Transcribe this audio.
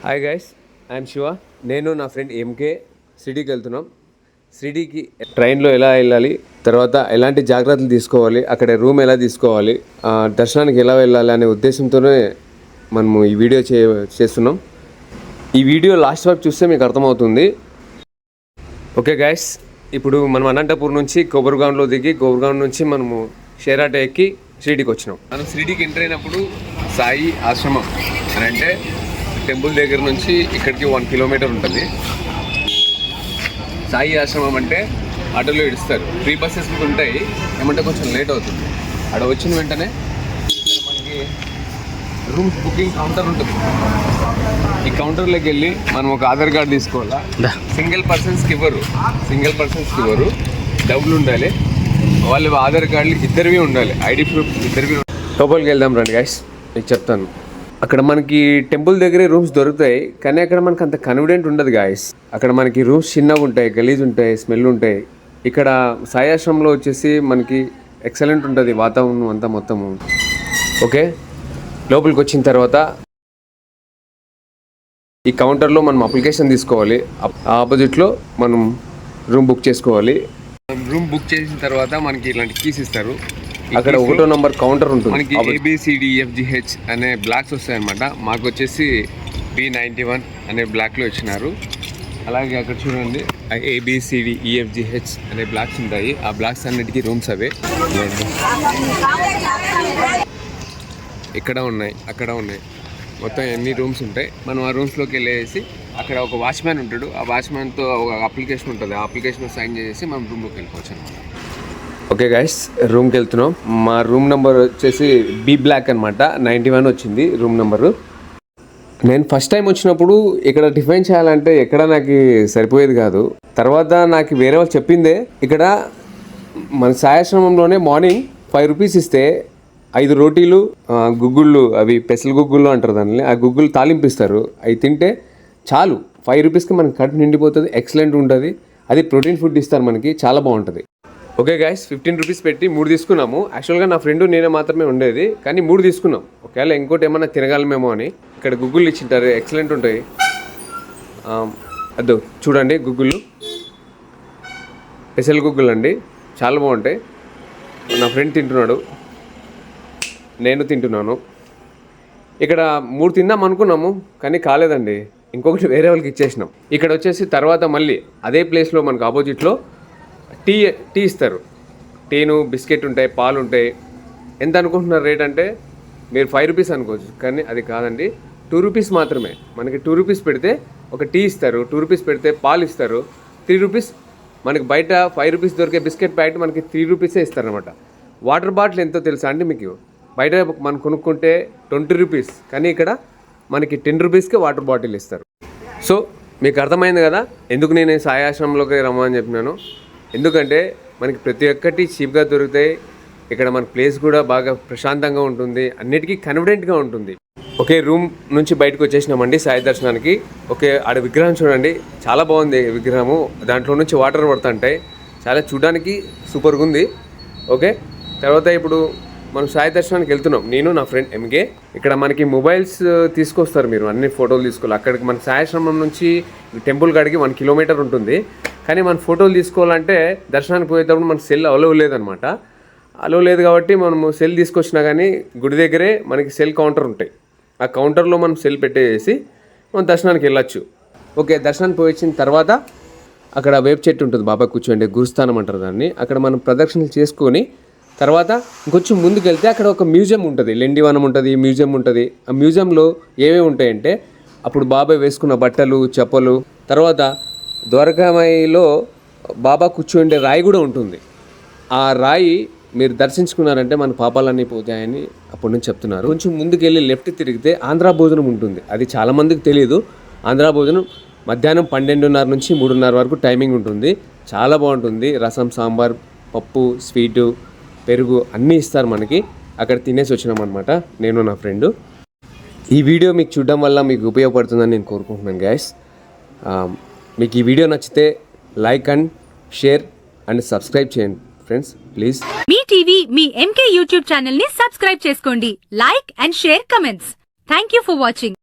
Hi guys, I'm Shiva. నేను నా friend MK సిటీకి వెళ్తున్నాం. సిటీకి ట్రైన్లో ఎలా వెళ్ళాలి, తర్వాత ఎలాంటి జాగ్రత్తలు తీసుకోవాలి, అక్కడ రూమ్ ఎలా తీసుకోవాలి, దర్శనానికి ఎలా వెళ్ళాలి అనే ఉద్దేశంతోనే మనము ఈ వీడియో చేస్తున్నాం. ఈ వీడియో లాస్ట్ వరకు చూస్తే మీకు అర్థమవుతుంది. ఓకే గైస్, ఇప్పుడు మనం అనంతపూర్ నుంచి కొబ్బరిగాంలో దిగి కొబ్బరిగాం నుంచి మనము షేర్ ఆటో ఎక్కి షిరిడీకి వచ్చినాం. మనం షిరిడీకి ఎంటర్ అయినప్పుడు సాయి ఆశ్రమం అని అంటే టెంపుల్ దగ్గర నుంచి ఇక్కడికి 1 కిలోమీటర్ ఉంటుంది. సాయి ఆశ్రమం అంటే ఆటోలో ఇడుస్తారు. ఫ్రీ బస్సెస్ ఉంటాయి, ఏమంటే కొంచెం లేట్ అవుతుంది. అక్కడ వచ్చిన వెంటనే మనకి రూమ్స్ బుకింగ్ కౌంటర్ ఉంటుంది. ఈ కౌంటర్లోకి వెళ్ళి మనం ఒక ఆధార్ కార్డు తీసుకోవాలా. సింగిల్ పర్సన్స్కి ఇవ్వరు, డబ్బులు ఉండాలి. వాళ్ళు ఆధార్ కార్డులు ఇద్దరివి ఉండాలి, ఐడి ప్రూఫ్ ఇద్దరివి. లోపలికి వెళ్దాం రండి గైస్, మీకు చెప్తాను. అక్కడ మనకి టెంపుల్ దగ్గరే రూమ్స్ దొరుకుతాయి, కానీ అక్కడ మనకు అంత కన్వీనియంట్ ఉండదు గాయస్. అక్కడ మనకి రూమ్స్ చిన్నగా ఉంటాయి, గలీజ్ ఉంటాయి, స్మెల్ ఉంటాయి. ఇక్కడ సాయి ఆశ్రమంలో వచ్చేసి మనకి ఎక్సలెంట్ ఉంటుంది వాతావరణం అంతా మొత్తము. ఓకే, లోపలికి వచ్చిన తర్వాత ఈ కౌంటర్లో మనం అప్లికేషన్ తీసుకోవాలి. ఆపోజిట్లో మనం రూమ్ బుక్ చేసుకోవాలి. రూమ్ బుక్ చేసిన తర్వాత మనకి ఇలాంటి కీస్ ఇస్తారు. అక్కడ 1వ నంబర్ కౌంటర్ ఉంటుంది. మనకి ABCDEFGH అనే బ్లాక్స్ వస్తాయన్నమాట. మాకు వచ్చేసి B91 అనే బ్లాక్లో ఇచ్చినారు. అలాగే అక్కడ చూడండి ABCDEFGH అనే బ్లాక్స్ ఉంటాయి. ఆ బ్లాక్స్ అన్నిటికీ రూమ్స్ అవే. ఇక్కడ ఉన్నాయి, అక్కడ ఉన్నాయి, మొత్తం ఎన్ని రూమ్స్ ఉంటాయి. మనం ఆ రూమ్స్లోకి వెళ్ళేసి అక్కడ ఒక వాచ్మ్యాన్ ఉంటాడు. ఆ వాచ్మ్యాన్తో ఒక అప్లికేషన్ ఉంటుంది. ఆ అప్లికేషన్ సైన్ చేసి మనం రూమ్లోకి వెళ్ళిపోవచ్చు అనమాట. ఓకే గైస్, రూమ్కి వెళ్తున్నాం. మా రూమ్ నెంబర్ వచ్చేసి B బ్లాక్ అనమాట. 91 వచ్చింది రూమ్ నెంబరు. నేను ఫస్ట్ టైం వచ్చినప్పుడు ఇక్కడ టిఫిన్ చేయాలంటే ఎక్కడ నాకు సరిపోయేది కాదు. తర్వాత నాకు వేరే వాళ్ళు చెప్పిందే, ఇక్కడ మన సాయాశ్రమంలోనే మార్నింగ్ 5 రూపీస్ ఇస్తే 5 రోటీలు, గుగ్గుళ్ళు, అవి పెసలు గుగ్గుళ్ళు అంటారు దాన్ని, ఆ గుగ్గులు తాలింపిస్తారు. అవి తింటే చాలు, 5 రూపీస్కి మనకి కడుపు నిండిపోతుంది. ఎక్సలెంట్ ఉంటుంది. అది ప్రోటీన్ ఫుడ్ ఇస్తారు మనకి, చాలా బాగుంటుంది. ఓకే గైస్, 15 రూపీస్ పెట్టి 3 తీసుకున్నాము. యాక్చువల్గా నా ఫ్రెండ్ నేనే మాత్రమే ఉండేది, కానీ 3 తీసుకున్నాం. ఒకవేళ ఇంకోటి ఏమన్నా తినగలమేమో అని. ఇక్కడ గుగ్గులు ఇచ్చింటారు, ఎక్సలెంట్ ఉంటాయి. అదో చూడండి, గుగ్గులు, పెసల గుగ్గులు అండి, చాలా బాగుంటాయి. నా ఫ్రెండ్ తింటున్నాడు, నేను తింటున్నాను. ఇక్కడ 3 తిందాం అనుకున్నాము, కానీ కాలేదండి. ఇంకొకటి వేరే వాళ్ళకి ఇచ్చేసినాం. ఇక్కడ వచ్చేసి తర్వాత మళ్ళీ అదే ప్లేస్లో మనకు ఆపోజిట్లో టీ ఇస్తారు. టీను, బిస్కెట్ ఉంటాయి, పాలు ఉంటాయి. ఎంత అనుకుంటున్నారు రేట్ అంటే మీరు 5 రూపీస్ అనుకోవచ్చు, కానీ అది కాదండి, 2 రూపీస్ మాత్రమే. మనకి 2 రూపీస్ పెడితే ఒక టీ ఇస్తారు, 2 రూపీస్ పెడితే పాలు ఇస్తారు. 3 రూపీస్ మనకి బయట 5 రూపీస్ దొరికే బిస్కెట్ ప్యాకెట్ మనకి 3 రూపీసే ఇస్తారనమాట. వాటర్ బాటిల్ ఎంతో తెలుసా అండి మీకు? బయట మనం కొనుక్కుంటే 20 రూపీస్, కానీ ఇక్కడ మనకి 10 రూపీస్కే వాటర్ బాటిల్ ఇస్తారు. సో మీకు అర్థమైంది కదా ఎందుకు నేను సాయి ఆశ్రమంలోకి రమ్మని చెప్పినాను. ఎందుకంటే మనకి ప్రతి ఒక్కటి చీప్గా దొరుకుతాయి. ఇక్కడ మన ప్లేస్ కూడా బాగా ప్రశాంతంగా ఉంటుంది, అన్నిటికీ కన్వీనియంట్గా ఉంటుంది. ఒకే రూమ్ నుంచి బయటకు వచ్చేసినామండి సాయి దర్శనానికి. ఓకే, ఆడ విగ్రహం చూడండి, చాలా బాగుంది విగ్రహము. దాంట్లో నుంచి వాటర్ పడుతుంటాయి, చాలా చూడడానికి సూపర్గా ఉంది. ఓకే, తర్వాత ఇప్పుడు మనం సాయి దర్శనానికి వెళ్తున్నాం, నేను నా ఫ్రెండ్ ఎంకే. ఇక్కడ మనకి మొబైల్స్ తీసుకొస్తారు, మీరు అన్ని ఫోటోలు తీసుకోవాలి. అక్కడికి మన సాయాశ్రమం నుంచి టెంపుల్ కాడికి 1 కిలోమీటర్ ఉంటుంది. కానీ మన ఫోటోలు తీసుకోవాలంటే దర్శనానికి పోయేటప్పుడు మన సెల్ అలో లేదనమాట. అలో లేదు కాబట్టి మనము సెల్ తీసుకొచ్చినా కానీ గుడి దగ్గరే మనకి సెల్ కౌంటర్ ఉంటాయి. ఆ కౌంటర్లో మనం సెల్ పెట్టేసి మనం దర్శనానికి వెళ్ళచ్చు. ఓకే, దర్శనానికి పోయి వచ్చిన తర్వాత అక్కడ వేప చెట్టు ఉంటుంది, బాబా కూర్చోండి, గురుస్థానం అంటారు దాన్ని. అక్కడ మనం ప్రదక్షిణలు చేసుకొని తర్వాత ఇంకొంచెం ముందుకు వెళ్తే అక్కడ ఒక మ్యూజియం ఉంటుంది, లెండివనం ఉంటుంది, మ్యూజియం ఉంటుంది. ఆ మ్యూజియంలో ఏమేమి ఉంటాయంటే అప్పుడు బాబాయ్ వేసుకున్న బట్టలు, చెప్పులు, తర్వాత ద్వారకామాయిలో బాబా కూర్చుండే రాయి కూడా ఉంటుంది. ఆ రాయి మీరు దర్శించుకున్నారంటే మన పాపాలన్నీ పోతాయని అప్పటి నుంచి చెప్తున్నారు. కొంచెం ముందుకు వెళ్ళి లెఫ్ట్ తిరిగితే ఆంధ్రా భోజనం ఉంటుంది. అది చాలామందికి తెలియదు. ఆంధ్రా భోజనం మధ్యాహ్నం 12:30 నుంచి 3:30 వరకు టైమింగ్ ఉంటుంది. చాలా బాగుంటుంది. రసం, సాంబార్, పప్పు, స్వీటు, పెరుగు అన్నీ ఇస్తారు మనకి. అక్కడ తినేసి వచ్చినాం అనమాట, నేను నా ఫ్రెండు. ఈ వీడియో మీకు చూడడం వల్ల మీకు ఉపయోగపడుతుందని నేను కోరుకుంటున్నాను గైస్. మీకు ఈ వీడియో నచ్చితే like and share and subscribe చేయండి ఫ్రెండ్స్, ప్లీజ్. మీ టీవీ, మీ ఎంకే యూట్యూబ్ ఛానల్ ని సబ్స్క్రైబ్ చేసుకోండి. Like and share comments. Thank you for watching.